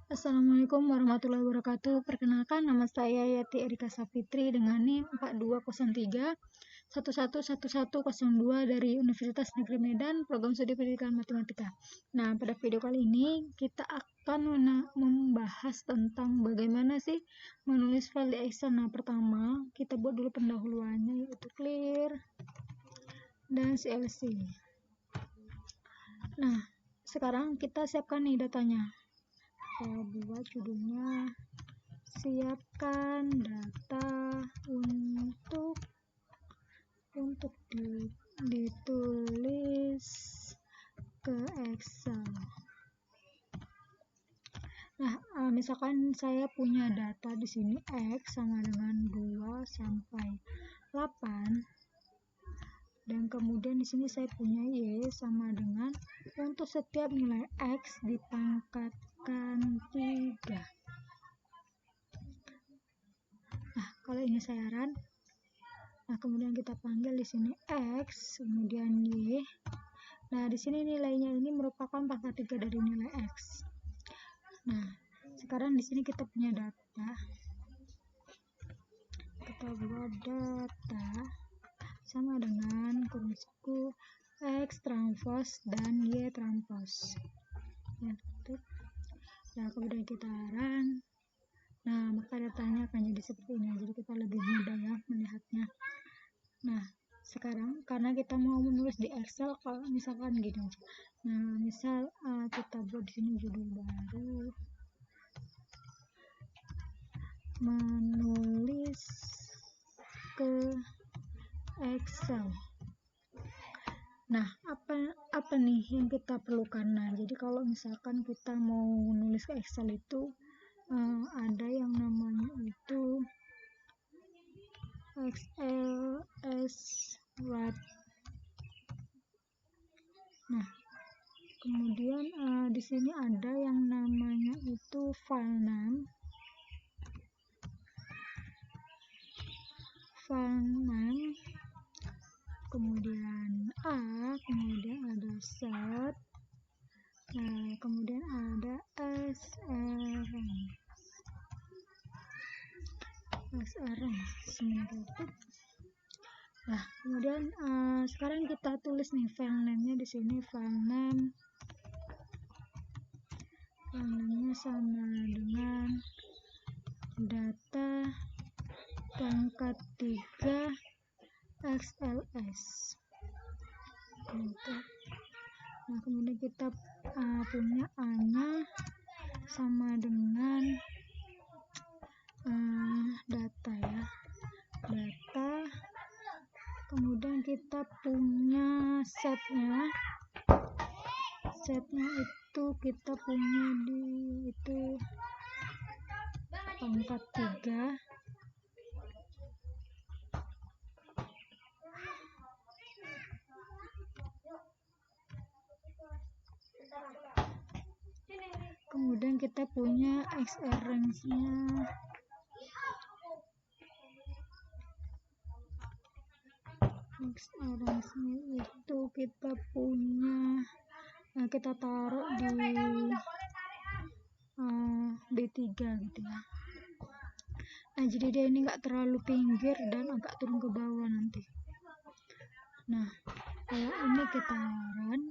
Assalamualaikum warahmatullahi wabarakatuh. Perkenalkan, nama saya Yati Erika Sapitri dengan NIM 4203 111102 dari Universitas Negeri Medan, Program Studi Pendidikan Matematika. Nah, pada video kali ini kita akan membahas tentang bagaimana sih menulis file di Excel. Nah, pertama kita buat dulu pendahuluannya, yaitu clear dan CLC. Nah, sekarang kita siapkan nih datanya. Saya buat judulnya siapkan data untuk ditulis ke Excel. Nah, misalkan saya punya data di sini X sama dengan 2 sampai 8, dan kemudian di sini saya punya Y sama dengan untuk setiap nilai X dipangkatkan 3. Nah, kalau ini saya run, nah kemudian kita panggil di sini X, kemudian Y. Nah, di sini nilainya ini merupakan pangkat 3 dari nilai X. Nah, sekarang di sini kita punya data. Kita buat data sama dengan kursiku X transpose dan Y transpose. Ya, tutup. Nah, kemudian kita run. Nah, maka datanya akan jadi seperti ini. Jadi kita lebih mudah ya melihatnya. Nah, sekarang karena kita mau menulis di Excel, kalau misalkan gini aja. Nah, misal kita buat di sini judul baru, menulis ke Excel. Nah, apa nih yang kita perlukan? Nah, jadi kalau misalkan kita mau nulis ke Excel itu ada yang namanya itu XLS Write. Nah, kemudian di sini ada yang namanya itu file name, kemudian kemudian ada set, kemudian ada SRM. Nah, kemudian sekarang kita tulis nih file name-nya di sini, file name-nya sama dengan data pangkat 3 XLS. Nah, kemudian kita punya A-nya sama dengan data ya, data. Kemudian kita punya setnya itu kita punya di itu pangkat 3. Kemudian kita punya XR range-nya itu kita punya, kita taruh di B3 gitu ya. Nah, jadi dia ini nggak terlalu pinggir dan agak turun ke bawah nanti. Nah, kalau ini kita run,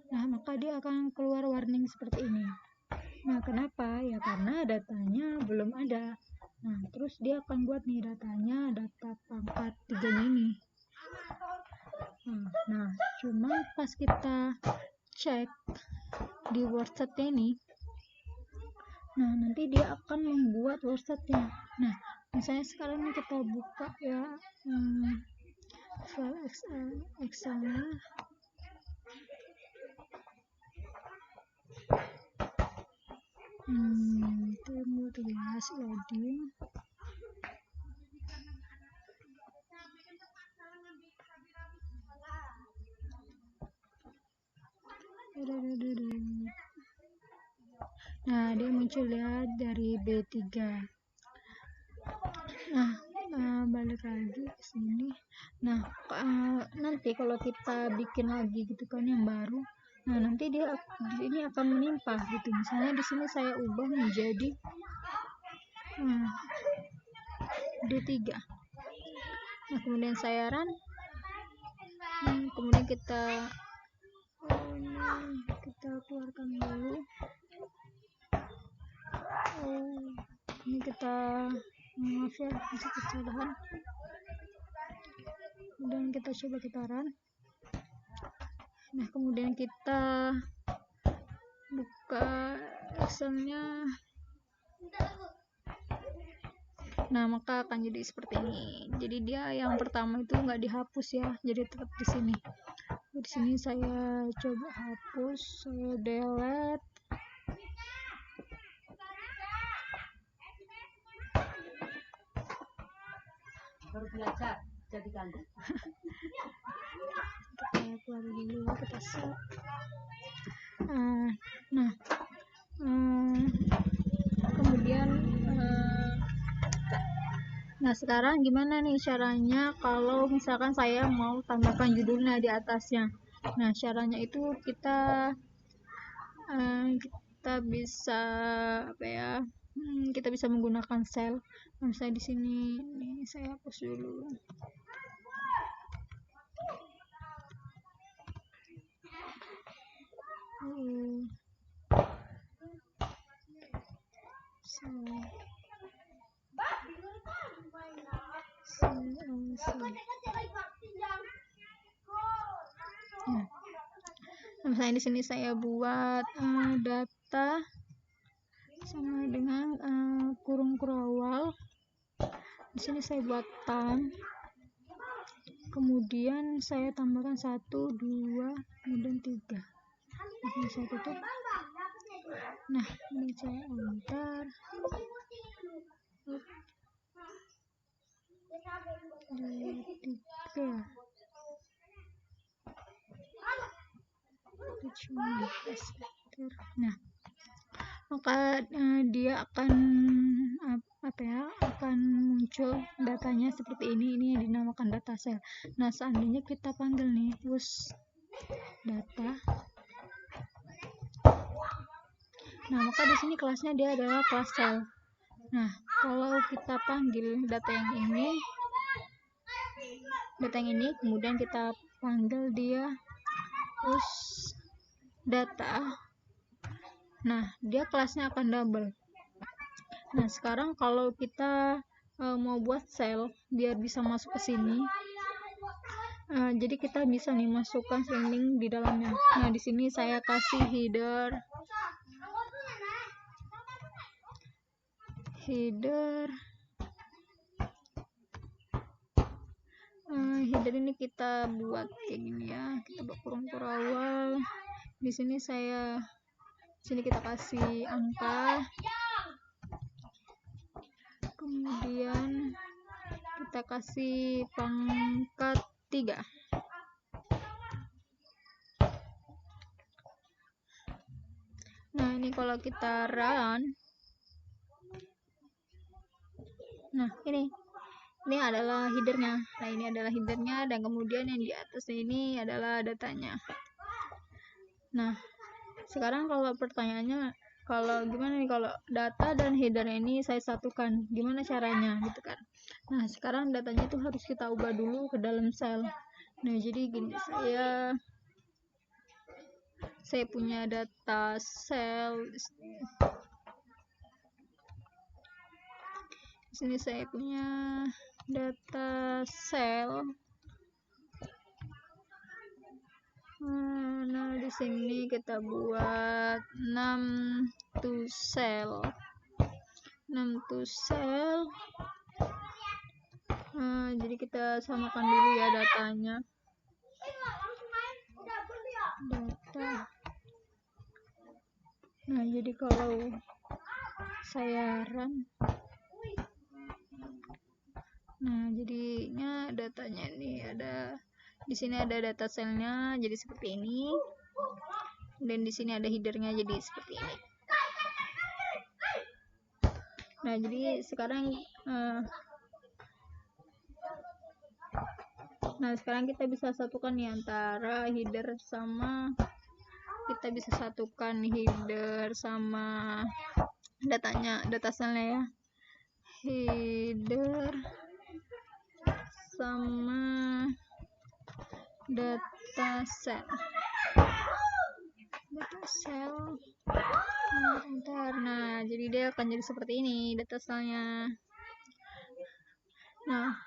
nah maka dia akan keluar warning seperti ini. Nah, kenapa? Ya karena datanya belum ada. Nah, terus dia akan buat nih datanya, data pangkat 3 ini. Nah, cuma pas kita cek di wordsetnya ini, nah nanti dia akan membuat wordsetnya. Nah, misalnya sekarang ini kita buka ya file Excel nya. Tunggu tulis loading. Nah, dia muncul ya dari B3. Nah, balik lagi ke sini. Nah, nanti kalau kita bikin lagi gitu kan yang baru, Nah, nanti dia di sini akan menimpa gitu. Misalnya di sini saya ubah menjadi D3. Nah, kemudian saya run. Kemudian kita keluarkan dulu. Ini kita maaf ya, masih kesalahan. Kemudian kita coba kita run. Nah, kemudian kita buka Excelnya. Nah, maka akan jadi seperti ini. Jadi dia yang pertama itu nggak dihapus ya, jadi tetap di sini. Di sini saya coba hapus, saya delete. Baru belajar jadi ganda. Kita keluar dulu, kita set. Kemudian nah sekarang gimana nih caranya kalau misalkan saya mau tambahkan judulnya di atasnya. Nah, caranya itu kita bisa apa ya, kita bisa menggunakan sel. Nah, misalnya di sini nih saya hapus dulu. Nah, misalnya di sini saya buat data sama dengan kurung kurawal. Di sini saya buat time. Kemudian saya tambahkan 1, 2, kemudian 3. Di sini saya tutup. Nah, ini saya enter. Nah, maka dia akan akan muncul datanya seperti ini yang dinamakan data cell. Nah, seandainya kita panggil nih push data. Nah, maka di sini kelasnya dia adalah kelas cell. Nah, kalau kita panggil data yang ini, kemudian kita panggil dia push data. Nah, dia kelasnya akan double. Nah, sekarang kalau kita mau buat cell biar bisa masuk ke sini, jadi kita bisa nih masukkan string di dalamnya. Nah, di sini saya kasih header. Header ini kita buat kayak gini ya, kita buat kurung kurawal. Di sini kita kasih angka, kemudian kita kasih pangkat 3. Nah, ini kalau kita run, nah ini adalah headernya. Nah, ini adalah headernya, dan kemudian yang di atas ini adalah datanya. Nah, sekarang kalau pertanyaannya, kalau gimana nih kalau data dan header ini saya satukan, gimana caranya gitu kan. Nah, sekarang datanya itu harus kita ubah dulu ke dalam sel. Nah, jadi gini, saya punya data sel di sini, saya punya data sel. Nah, di sini kita buat 6 to cell. Jadi kita samakan dulu ya datanya. Nah, jadi kalau saya run, nah jadinya datanya ini ada, di sini ada data selnya jadi seperti ini, dan di sini ada headernya jadi seperti ini. Nah, jadi sekarang kita bisa satukan nih antara header sama kita bisa satukan header sama data selnya ya, header sama data cell. Nah, jadi dia akan jadi seperti ini data selnya. Nah,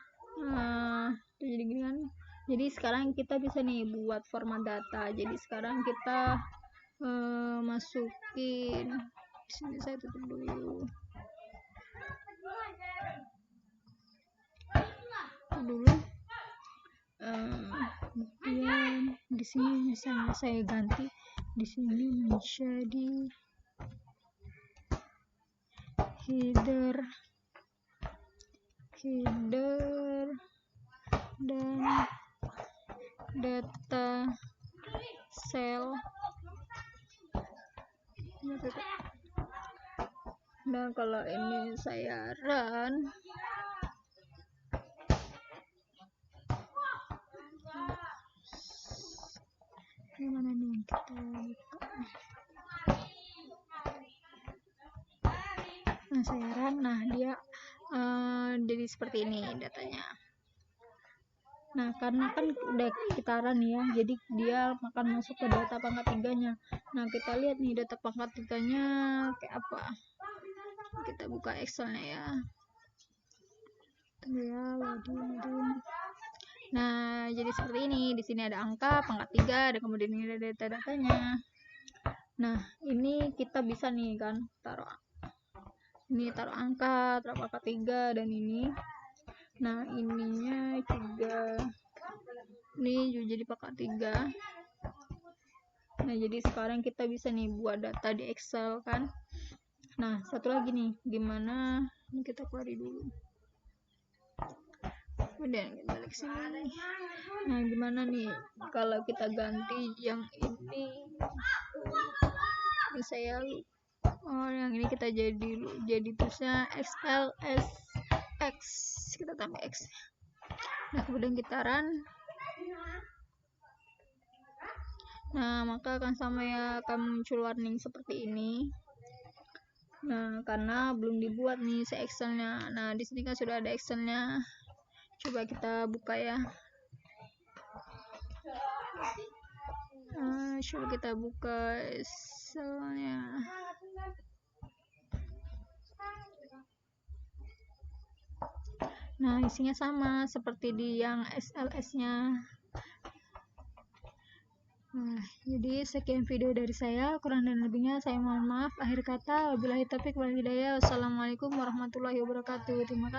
jadi gini kan. Jadi sekarang kita bisa nih buat format data. Jadi sekarang kita masukin, sini saya tutup dulu. Kemudian di sini misalnya saya ganti di sini menjadi header dan data cell. Nah, kalau ini saya run, gimana nih yang kita buka? Nah, saya run, nah dia jadi seperti ini datanya. Nah, karena kan udah kita run ya, jadi dia akan masuk ke data pangkat 3-nya. Nah, kita lihat nih data pangkat 3-nya kayak apa. Kita buka Excel-nya ya. Tunggu ya, loading. Nah, jadi seperti ini. Di sini ada angka pangkat 3, dan kemudian ini ada data-datanya. Nah, ini kita bisa nih kan taruh angka, taruh pangkat 3, dan ini. Nah, ininya juga ini juga jadi pangkat 3. Nah, jadi sekarang kita bisa nih buat data di Excel kan. Nah, satu lagi nih, gimana ini kita query dulu. Kemudian kita balik sini. Nah, gimana nih kalau kita ganti yang ini saya yang ini kita jadi terusnya XLSX, kita tambah X. Nah, kemudian kita run. Nah, maka akan sama ya, akan muncul warning seperti ini. Nah, karena belum dibuat nih si Excel-nya. Nah, di sini kan sudah ada Excel-nya. Coba kita buka ya. Coba kita buka Excel-nya. Nah, isinya sama seperti di yang SLS-nya. Nah, jadi sekian video dari saya, kurang dan lebihnya saya mohon maaf. Akhir kata, wabillahi taufiq wal hidayah. Wassalamualaikum warahmatullahi wabarakatuh. Terima kasih.